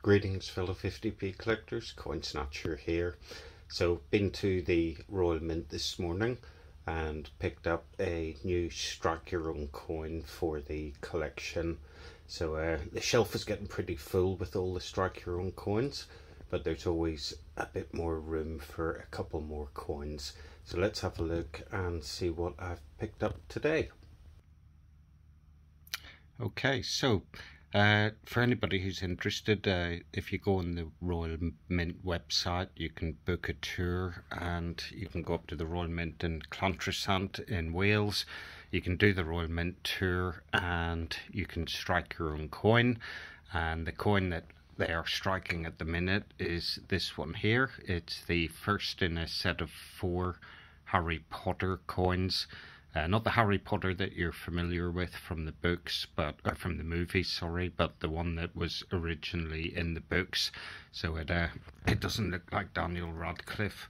Greetings fellow 50p collectors, Coin Snatcher here. So been to the Royal Mint this morning and picked up a new strike your own coin for the collection. So the shelf is getting pretty full with all the strike your own coins, but there's always a bit more room for a couple more coins. So let's have a look and see what I've picked up today. Okay, so for anybody who's interested, if you go on the Royal Mint website, you can book a tour and you can go up to the Royal Mint in Clontrasant in Wales. You can do the Royal Mint tour and you can strike your own coin, and the coin that they are striking at the minute is this one here. It's the first in a set of 4 Harry Potter coins. Not the Harry Potter that you're familiar with from the books, or from the movies, sorry, but the one that was originally in the books. So it doesn't look like Daniel Radcliffe.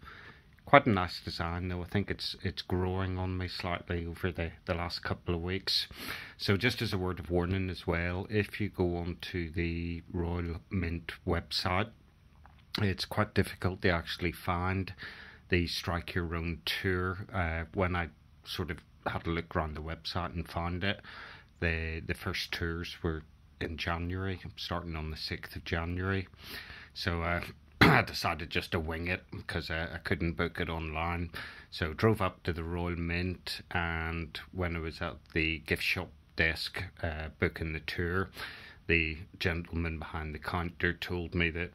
Quite a nice design though. I think it's growing on me slightly over the last couple of weeks. So just as a word of warning as well, if you go onto the Royal Mint website, it's quite difficult to actually find the Strike Your Own tour. When I sort of had a look around the website and found it, the first tours were in January, starting on the 6th of January. So I decided just to wing it because I couldn't book it online. So drove up to the Royal Mint, and when I was at the gift shop desk booking the tour, the gentleman behind the counter told me that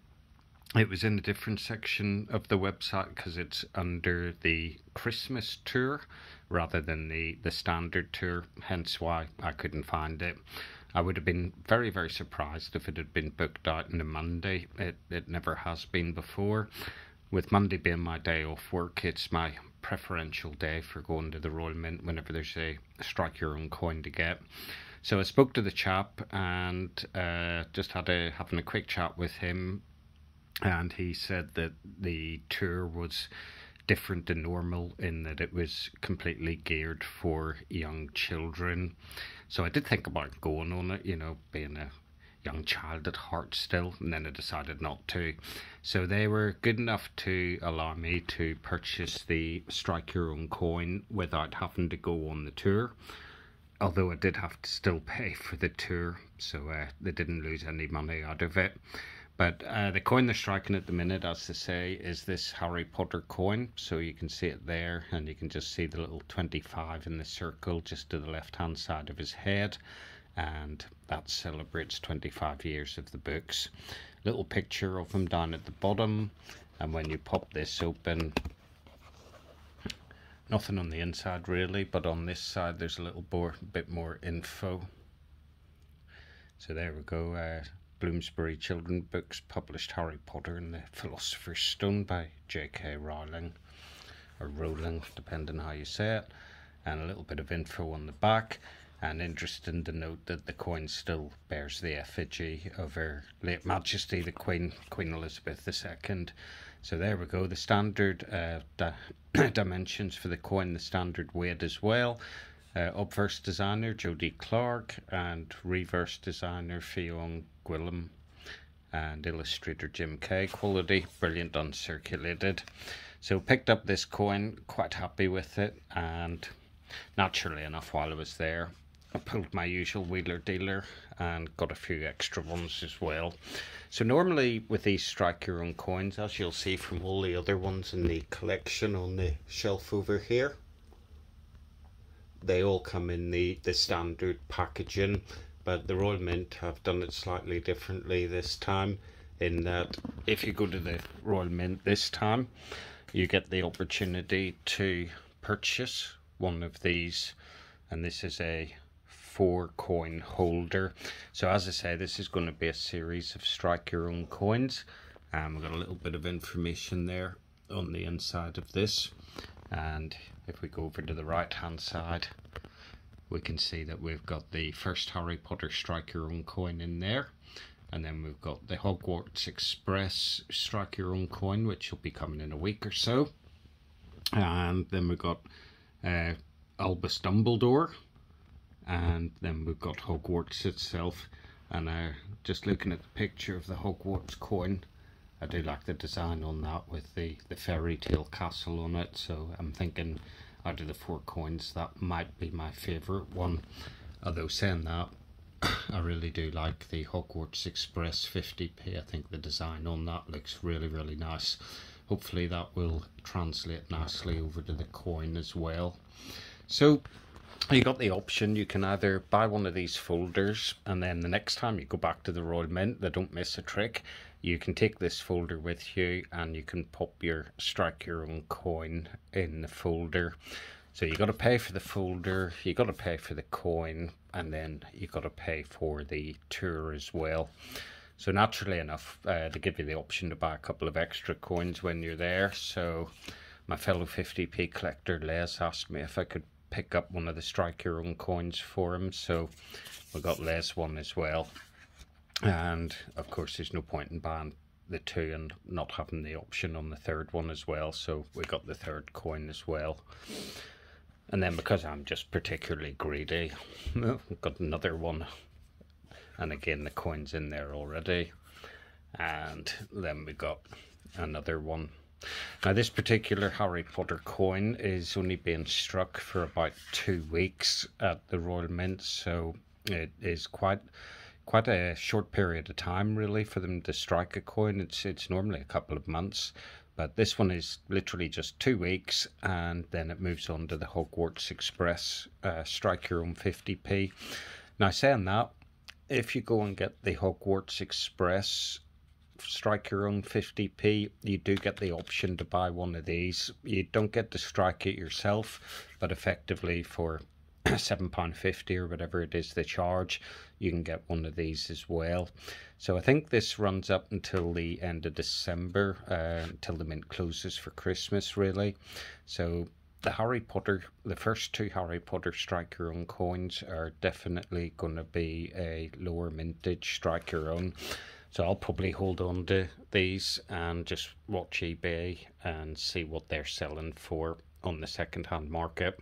it was in a different section of the website because it's under the Christmas tour rather than the standard tour, hence why I couldn't find it. I would have been very, very surprised if it had been booked out on a Monday. It never has been before. With Monday being my day off work, it's my preferential day for going to the Royal Mint whenever there's a strike your own coin to get. So I spoke to the chap and just having a quick chat with him, and he said that the tour was different than normal in that it was completely geared for young children. So I did think about going on it, you know, being a young child at heart still, and then I decided not to. So they were good enough to allow me to purchase the Strike Your Own coin without having to go on the tour, although I did have to still pay for the tour, so they didn't lose any money out of it. But the coin they're striking at the minute, as they say, is this Harry Potter coin. So you can see it there, and you can just see the little 25 in the circle just to the left-hand side of his head. And that celebrates 25 years of the books. Little picture of him down at the bottom. And when you pop this open, nothing on the inside really, but on this side there's a little bit more info. So there we go. Bloomsbury Children Books published Harry Potter and the Philosopher's Stone by J.K. Rowling, or Rowling, depending how you say it, and a little bit of info on the back. And interesting to note that the coin still bears the effigy of Her late Majesty the Queen Elizabeth II. So there we go, the standard dimensions for the coin, the standard weight as well. Obverse designer Jodie Clark and reverse designer Fionn Gwilym and illustrator Jim Kay. Quality brilliant, uncirculated. So picked up this coin, quite happy with it, and naturally enough while I was there I pulled my usual wheeler dealer and got a few extra ones as well. So normally with these strike your own coins, as you'll see from all the other ones in the collection on the shelf over here, they all come in the standard packaging, but the Royal Mint have done it slightly differently this time, in that if you go to the Royal Mint this time, you get the opportunity to purchase one of these, and this is a 4 coin holder. So as I say, this is going to be a series of strike your own coins. We've got a little bit of information there on the inside of this, and if we go over to the right hand side, we can see that we've got the first Harry Potter Strike Your Own coin in there, and then we've got the Hogwarts Express Strike Your Own coin, which will be coming in a week or so, and then we've got Albus Dumbledore, and then we've got Hogwarts itself, and just looking at the picture of the Hogwarts coin, I do like the design on that with the fairy tale castle on it, so I'm thinking out of the 4 coins that might be my favourite one. Although saying that, I really do like the Hogwarts Express 50p. I think the design on that looks really, really nice. Hopefully that will translate nicely over to the coin as well. So you got the option, you can either buy one of these folders, and then the next time you go back to the Royal Mint, they don't miss a trick, you can take this folder with you and you can pop your strike your own coin in the folder. So you got to pay for the folder, you got to pay for the coin, and then you got to pay for the tour as well. So naturally enough, they give you the option to buy a couple of extra coins when you're there. So my fellow 50p collector Les asked me if I could pick up one of the strike your own coins for him, so we got Les one as well. And of course there's no point in buying the 2 and not having the option on the 3rd one as well, so we got the 3rd coin as well. And then because I'm just particularly greedy, we've got another one, and again the coin's in there already, and then we got another one. Now this particular Harry Potter coin is only being struck for about 2 weeks at the Royal Mint, so it is quite a short period of time really for them to strike a coin. It's normally a couple of months, but this one is literally just 2 weeks, and then it moves on to the Hogwarts Express strike your own 50p. Now saying that, if you go and get the Hogwarts Express strike your own 50p, you do get the option to buy one of these. You don't get to strike it yourself, but effectively for £7.50 or whatever it is they charge, you can get one of these as well. So I think this runs up until the end of December, until the mint closes for Christmas really. So the first 2 Harry Potter strike your own coins are definitely going to be a lower mintage strike your own. So I'll probably hold on to these and just watch eBay and see what they're selling for on the second-hand market,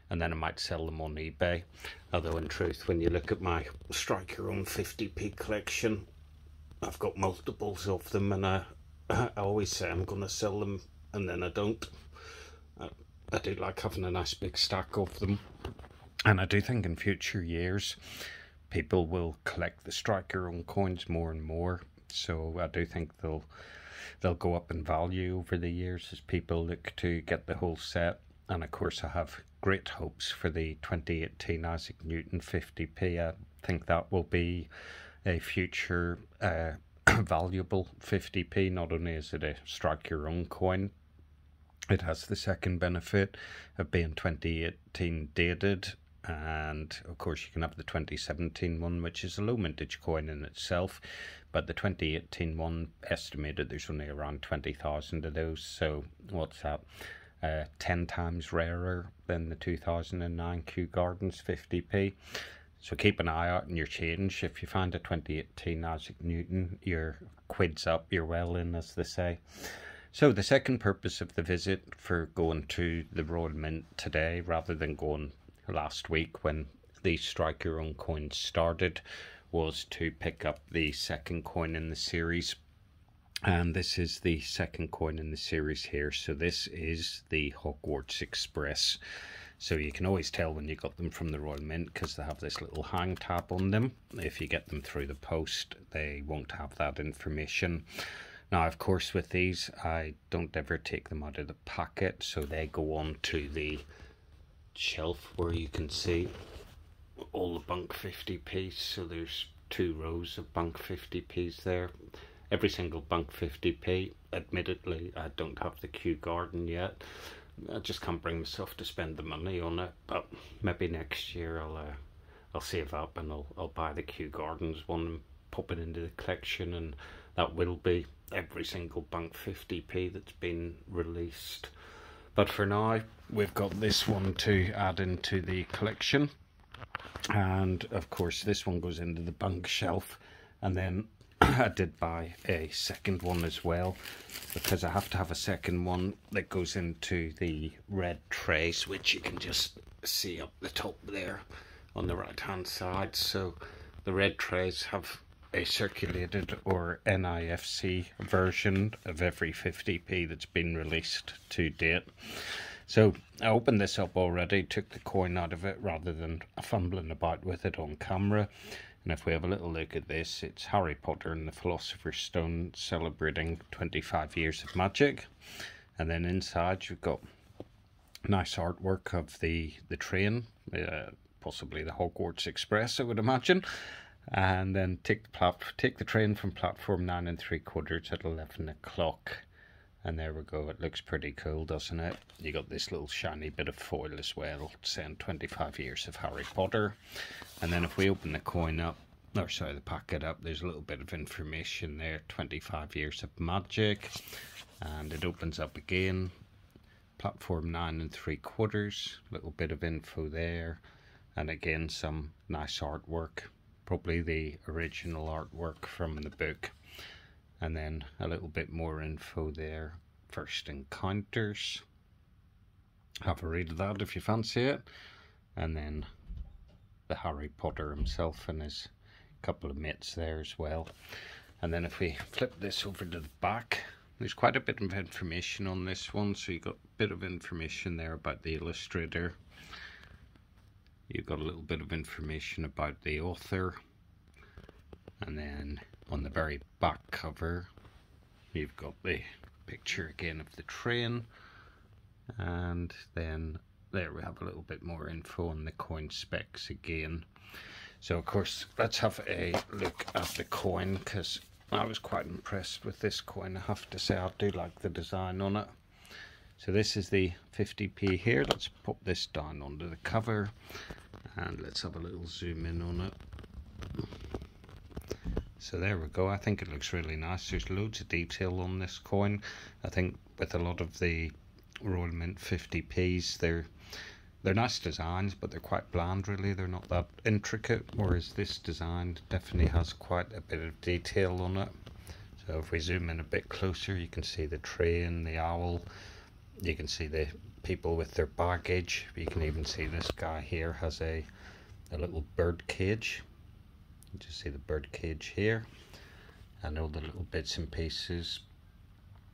and then I might sell them on eBay. Although in truth, when you look at my strike your own 50p collection, I've got multiples of them, and I always say I'm going to sell them and then I don't. I do like having a nice big stack of them, and I do think in future years people will collect the strike your own coins more and more, so I do think they'll go up in value over the years as people look to get the whole set. And of course I have great hopes for the 2018 Isaac Newton 50p. I think that will be a future valuable 50p. Not only is it a strike your own coin, it has the second benefit of being 2018 dated. And of course you can have the 2017 one, which is a low mintage coin in itself, but the 2018 one, estimated there's only around 20,000 of those, so what's that, 10 times rarer than the 2009 Kew Gardens 50p. So keep an eye out on your change. If you find a 2018 Isaac Newton, your quid's up, you're well in, as they say. So the second purpose of the visit for going to the Royal Mint today, rather than going last week when the strike your own coins started, was to pick up the second coin in the series. And this is the second coin in the series here. So this is the Hogwarts Express. So you can always tell when you got them from the Royal Mint because they have this little hang tab on them. If you get them through the post, they won't have that information. Now, of course, with these, I don't ever take them out of the packet, so they go on to the shelf where you can see all the bunk 50p's. So there's 2 rows of bunk 50p's there. Every single bunk 50p. Admittedly, I don't have the Kew Garden yet. I just can't bring myself to spend the money on it, but maybe next year I'll save up and I'll buy the Kew Gardens one and pop it into the collection, and that will be every single bunk 50p that's been released. But for now, we've got this one to add into the collection, and of course this one goes into the bunk shelf. And then I did buy a second one as well, because I have to have a second one that goes into the red trays, which you can just see up the top there on the right hand side. So the red trays have a circulated or NIFC version of every 50p that's been released to date. So I opened this up already, took the coin out of it rather than fumbling about with it on camera. And if we have a little look at this, it's Harry Potter and the Philosopher's Stone celebrating 25 years of magic. And then inside you've got nice artwork of the train, possibly the Hogwarts Express, I would imagine. And then take the train from platform 9 3/4 at 11 o'clock. And there we go. It looks pretty cool, doesn't it? You got this little shiny bit of foil as well, saying 25 years of Harry Potter. And then if we open the coin up, or sorry, the packet up, there's a little bit of information there, 25 years of magic. And it opens up again, platform 9 3/4, little bit of info there. And again, some nice artwork, probably the original artwork from the book. And then a little bit more info there. First encounters. Have a read of that if you fancy it. And then the Harry Potter himself and his couple of mates there as well. And then if we flip this over to the back, there's quite a bit of information on this one. So you've got a bit of information there about the illustrator. You've got a little bit of information about the author. And then on the very back cover, you've got the picture again of the train. And then there we have a little bit more info on the coin specs again. So of course, let's have a look at the coin, because I was quite impressed with this coin. I have to say, I do like the design on it. So this is the 50p here. Let's pop this down onto the cover and let's have a little zoom in on it. So there we go. I think it looks really nice. There's loads of detail on this coin. I think with a lot of the Royal Mint 50p's, they're nice designs, but they're quite bland really. They're not that intricate, whereas this design definitely has quite a bit of detail on it. So if we zoom in a bit closer, you can see the train, the owl, you can see the people with their baggage. You can even see this guy here has a little bird cage. You just see the bird cage here, and all the little bits and pieces,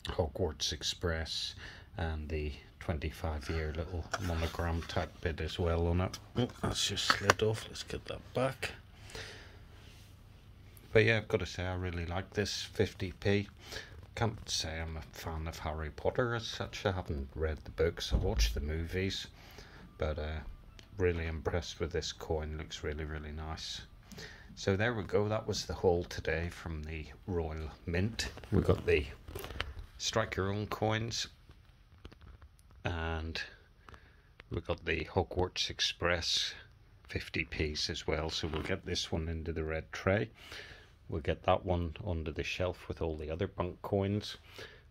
Hogwarts Express, and the 25-year little monogram type bit as well on it. Oh, that's just slid off. Let's get that back. But yeah, I've got to say I really like this 50p. Can't say I'm a fan of Harry Potter as such. I haven't read the books. I've watched the movies, but really impressed with this coin. Looks really, really nice. So there we go. That was the haul today from the Royal Mint. We've got the strike your own coins, and we've got the Hogwarts Express 50p's as well. So we'll get this one into the red tray. We'll get that one onto the shelf with all the other bunk coins,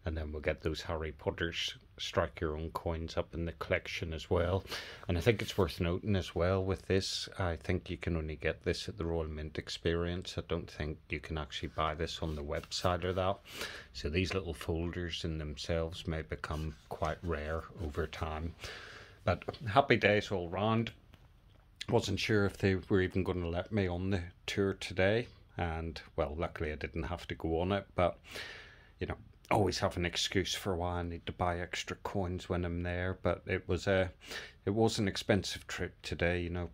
and then we'll get those Harry Potter's strike your own coins up in the collection as well. And I think it's worth noting as well with this, I think you can only get this at the Royal Mint Experience. I don't think you can actually buy this on the website or that. So these little folders in themselves may become quite rare over time. But happy days all round. Wasn't sure if they were even going to let me on the tour today. And well, luckily I didn't have to go on it, but you know, always have an excuse for why I need to buy extra coins when I'm there. But it was an expensive trip today, you know.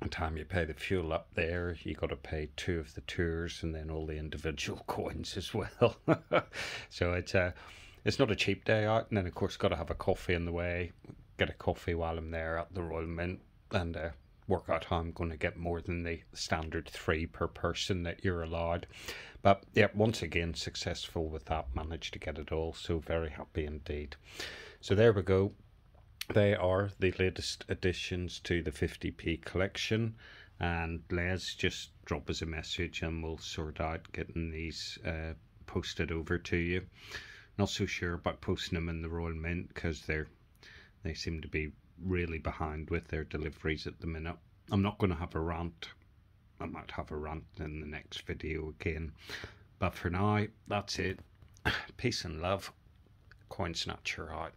By the time you pay the fuel up there, you got to pay 2 of the tours and then all the individual coins as well. So it's not a cheap day out. And then of course got to have a coffee on the way, get a coffee while I'm there at the Royal Mint, and work out how I'm going to get more than the standard 3 per person that you're allowed. But yeah, once again successful with that, managed to get it all, so very happy indeed. So there we go. They are the latest additions to the 50p collection, and Les, just drop us a message and we'll sort out getting these posted over to you. Not so sure about posting them in the Royal Mint because they seem to be really behind with their deliveries at the minute. I'm not going to have a rant. I might have a rant in the next video again, but for now that's it. Peace and love. Coin Snatcher out.